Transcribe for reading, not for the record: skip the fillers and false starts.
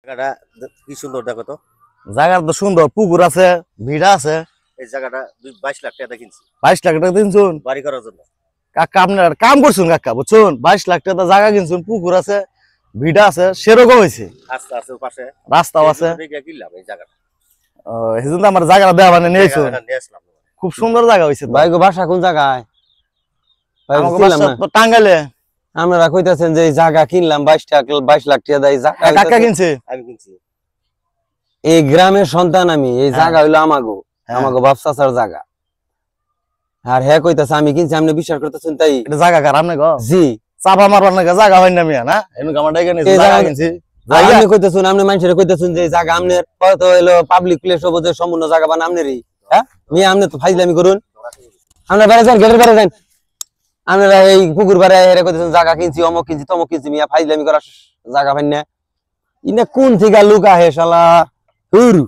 জায়গাটা কি সুন্দর দেখো তো। জায়গা তো সুন্দর, পুকুর আছে, ভিড়া আছে। এই জায়গাটা 22 লাখ টাকা কিনছি 22 লাখ টাকা দিনছুন বাড়ি করার জন্য। কাকা, আপনার কাম করছুন কাকা, বুঝছুন? 22 লাখ টাকা জায়গা কিনছুন, পুকুর আছে, ভিড়া আছে, সেরকম হয়েছে। আস্তে আস্তে পাশে রাস্তাও আছে। কিনলাম এই জায়গাটা। সেজন্য আমার জায়গাটা দেওয়া মানে নিয়েছো। জায়গাটা নিয়ে আসলাম। খুব সুন্দর জায়গা হয়েছে। ভাই গো বাসা কোন জায়গায়? আমাকে বাসা তো টাঙ্গাইলে। আপনারা কইতাছেন যে এই জায়গা কিনলাম 22 লাখ টাকা দেয় জায়গা। কাকা কিনছে? আমি কিনছি। এই গ্রামের সন্তান আমি, এই জায়গা হইলো আমাগো, আমাগো বাপ চাচার জায়গা। আর হ্যাঁ কইতাছে আমি কিনছি, আপনি বিশ্বাস করতেছেন? তাই এটা জায়গা কার আপনি গো? জি চাপা মারবার না জায়গা হয় না মিয়া, না এনু গামাটা এখানে জায়গা কিনছি। আপনি কইতাছেন, আপনি মানুষের কইতাছেন যে এই জায়গা আমনের, হয়তো হইলো পাবলিক প্লেস হবে যে সম্পূর্ণ জায়গা বানা আমনেরই। হ্যাঁ মিয়া, আপনি তো ফাইজলামি করুন। আপনারা বাইরে যান, গেটের বাইরে যান। আপনারা এই পুকুর বারে এরা কইতেছেন জায়গা কিনছি, অমুক কিনছি, তমুক কিনছি। মিয়া ফাইজলামি করার জায়গা পাই না। ইনা কোন থেকে লুক আহে শালা হুরু।